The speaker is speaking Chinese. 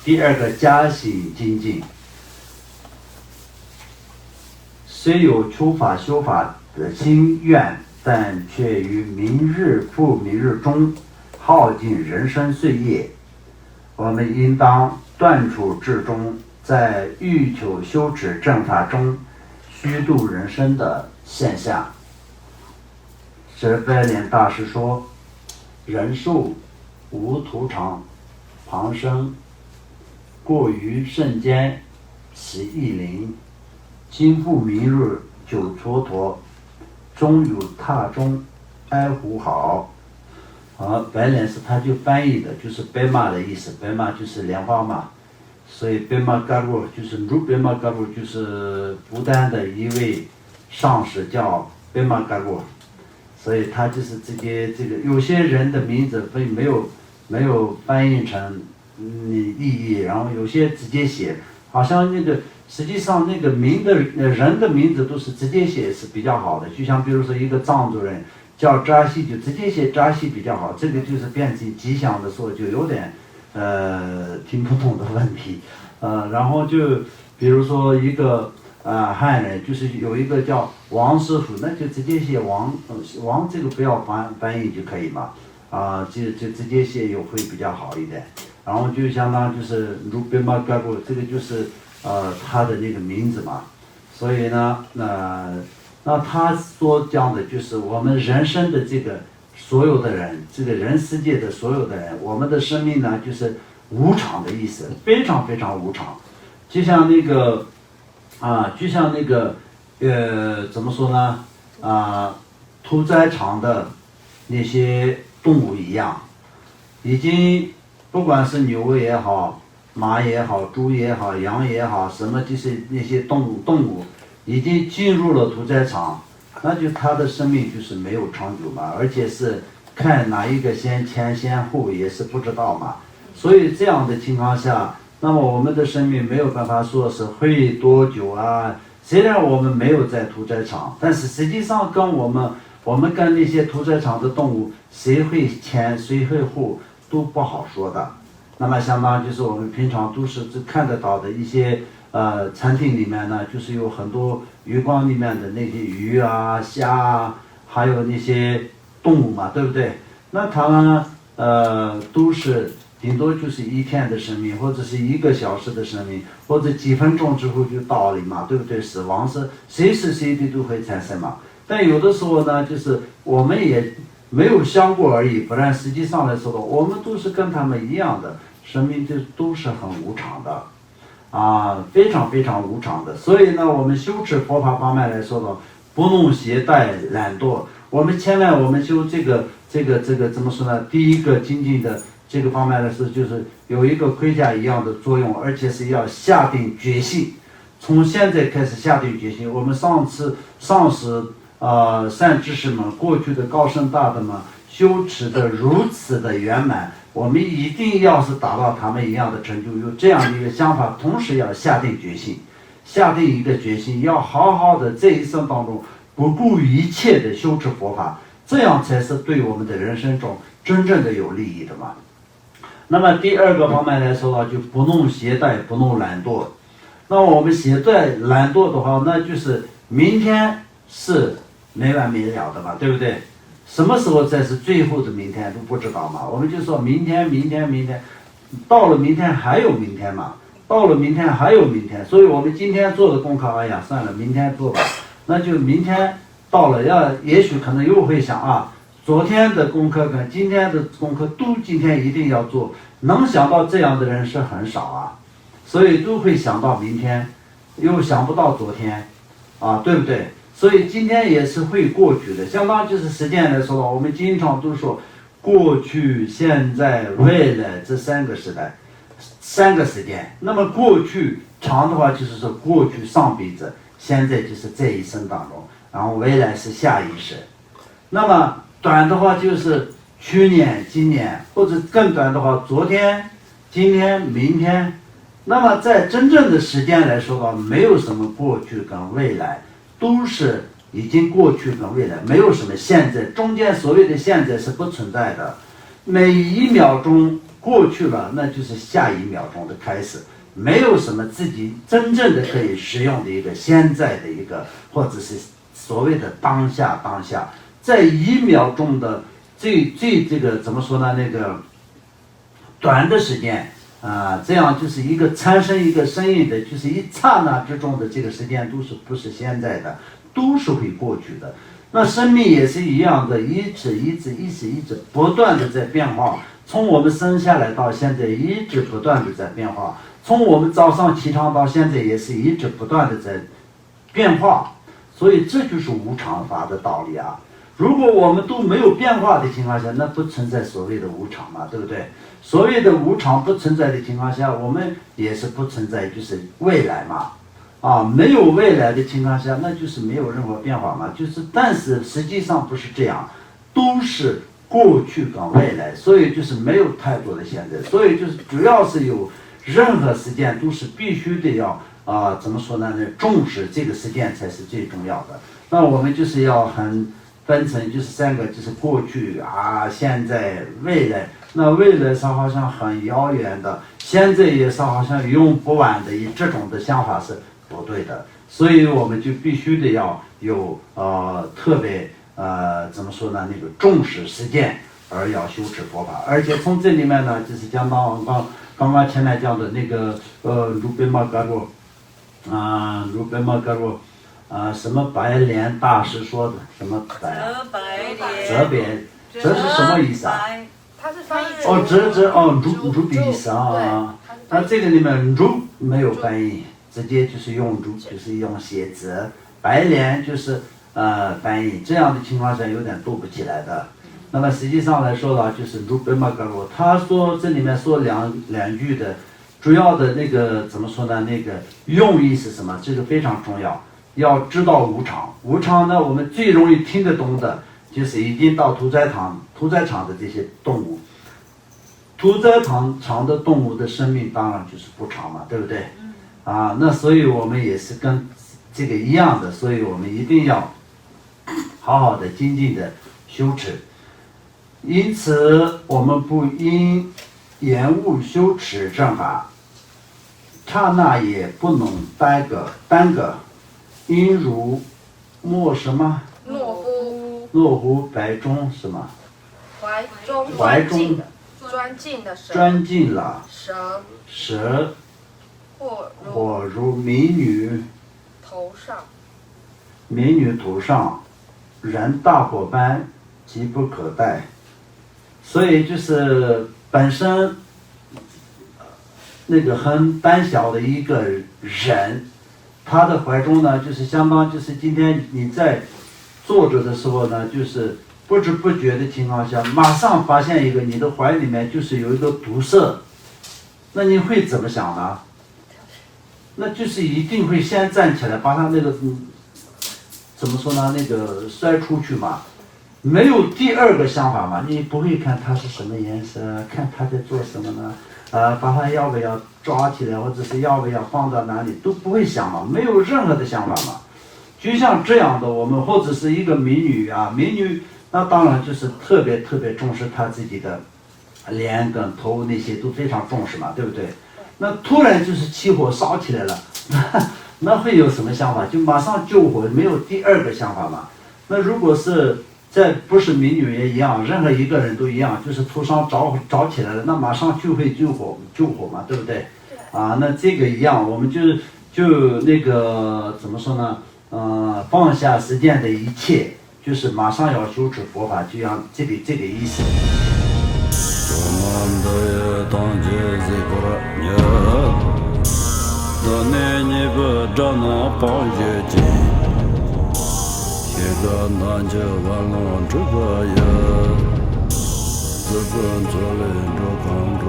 第二个加行精进，虽有求法修法的心愿，但却于明日复明日中耗尽人生岁月。我们应当断除至终，在欲求修持正法中虚度人生的现象。这白莲大师说：人寿无途长，旁生过于圣间，其意灵。今复明日久蹉跎，终有榻中哀呼号。白莲是他就翻译的，就是白马的意思，白马就是莲花马，所以白马嘎鲁就是白马嘎鲁就是不丹的一位上师叫白马嘎鲁，所以他就是直接这个有些人的名字没有翻译成意义，然后有些直接写，好像那个实际上那个人的名字都是直接写是比较好的，就像比如说一个藏族人叫扎西，就直接写扎西比较好，这个就是变成吉祥的时候就有点听不懂的问题，然后就比如说一个汉人，就是有一个叫王师傅，那就直接写王这个不要翻译就可以嘛，就直接写也会比较好一点。然后就相当就是如贝玛盖布，这个就是他的那个名字嘛，所以呢，那他所讲的就是我们人生的这个所有的人，这个人世界的所有的人，我们的生命呢就是无常的意思，非常非常无常，就像那个怎么说呢？屠宰场的那些动物一样，已经不管是牛也好，马也好，猪也好，羊也好，什么就是那些动物已经进入了屠宰场，那就它的生命就是没有长久嘛，而且是看哪一个先前先后也是不知道嘛，所以这样的情况下，那么我们的生命没有办法说是会多久啊。虽然我们没有在屠宰场，但是实际上跟我们跟那些屠宰场的动物，谁会前谁会后都不好说的。那么相当就是我们平常都是看得到的一些餐厅里面呢，就是有很多鱼缸里面的那些鱼啊、虾啊，还有那些动物嘛，对不对？那它呢都是顶多就是一天的生命，或者是1个小时的生命，或者几分钟之后就到了嘛，对不对？死亡是随时随地都会产生嘛。但有的时候呢，就是我们也没有想过而已，不然实际上来说的，我们都是跟他们一样的，生命都是很无常的，非常非常无常的。所以呢，我们修持佛法方面来说的，不弄懈怠懒惰，我们千万我们修这个怎么说呢？第一个精进的这个方面来说，就是有一个盔甲一样的作用，而且是要下定决心，从现在开始下定决心。我们上师善知识们，过去的高僧大德们修持的如此的圆满，我们一定要是达到他们一样的成就，有这样的一个想法，同时要下定决心，下定一个决心，要好好的这一生当中不顾一切的修持佛法，这样才是对我们的人生中真正的有利益的嘛。那么第二个方面来说呢，就不弄懈怠，不弄懒惰。那么我们懈怠懒惰的话，那就是明天是没完没了的嘛，对不对？什么时候才是最后的明天都不知道嘛。我们就说明天，到了明天还有明天嘛，到了明天还有明天，所以我们今天做的功课，哎呀，算了，明天做吧。那就明天到了，也许可能又会想昨天的功课跟今天的功课都今天一定要做，能想到这样的人是很少所以都会想到明天，又想不到昨天对不对？所以今天也是会过去的，相当就是时间来说，我们经常都说过去、现在、未来这3个时代，3个时间。那么过去长的话就是说过去上辈子，现在就是这一生当中，然后未来是下一世。那么短的话就是去年、今年，或者更短的话昨天、今天、明天。那么在真正的时间来说的话，没有什么过去跟未来，都是已经过去跟未来，没有什么现在，中间所谓的现在是不存在的。每1秒钟过去了，那就是下一秒钟的开始，没有什么自己真正的可以使用的一个现在的一个，或者是所谓的当下，在1秒钟的最这个怎么说呢？那个短的时间这样就是一个产生一个声音的，就是一刹那之中的这个时间都是不是现在的，都是会过去的。那生命也是一样的，一直不断的在变化。从我们生下来到现在，一直不断的在变化。从我们早上起床到现在，也是一直不断的在变化。所以这就是无常法的道理啊。如果我们都没有变化的情况下，那不存在所谓的无常嘛，对不对？所谓的无常不存在的情况下，我们也是不存在就是未来嘛。没有未来的情况下，那就是没有任何变化嘛。但是实际上不是这样，都是过去跟未来，所以就是没有太多的现在。所以就是主要是有任何时间都是必须得要怎么说呢？重视这个时间才是最重要的。那我们就是要很分成就是3个，就是过去现在、未来。那未来是好像很遥远的，现在也是好像用不完的，这种的想法是不对的。所以我们就必须得要有特别怎么说呢？那个重视实践，而要修持佛法。而且从这里面呢，就是讲到刚刚前面讲的那个鲁贝玛嘎罗什么白莲大师说的什么泽别，这是什么意思啊？它是翻译如的意思啊。那这个里面如没有翻译，直接就是用如，就是用写字。白莲就是翻译，这样的情况下有点读不起来的。那么实际上来说呢，就是如贝玛嘎罗，他说这里面说两句的主要的那个怎么说呢？那个用意是什么？这个非常重要，要知道无常。无常呢，我们最容易听得懂的就是已经到屠宰场的这些动物。屠宰场的动物的生命当然就是不长嘛，对不对？那所以我们也是跟这个一样的，所以我们一定要好好的精进的修持。因此我们不应延误修持正法，刹那也不能耽搁，应如莫什么懦夫白中什么怀中钻进了蛇或如美女头上燃大火般，急不可待。所以就是本身那个很胆小的一个人，他的怀中呢，就是相当就是今天你在坐着的时候呢，就是不知不觉的情况下，马上发现一个你的怀里面就是有一个毒蛇，那你会怎么想呢？那就是一定会先站起来把他那个怎么说呢？那个摔出去嘛，没有第二个想法嘛？你不会看他是什么颜色，看他在做什么呢？把他要不要抓起来，或者是要不要放到哪里，都不会想嘛，没有任何的想法嘛。就像这样的，我们或者是一个美女那当然就是特别重视她自己的脸跟头，那些都非常重视嘛，对不对？那突然就是起火烧起来了，那会有什么想法？就马上救火，没有第二个想法嘛。那如果是不是美女也一样，任何一个人都一样，就是头上着起来了，那马上就会救火嘛，对不对？那这个一样，我们就那个怎么说呢？放下世间的一切，就是马上要修持佛法，就像这个意思。自本作人着康中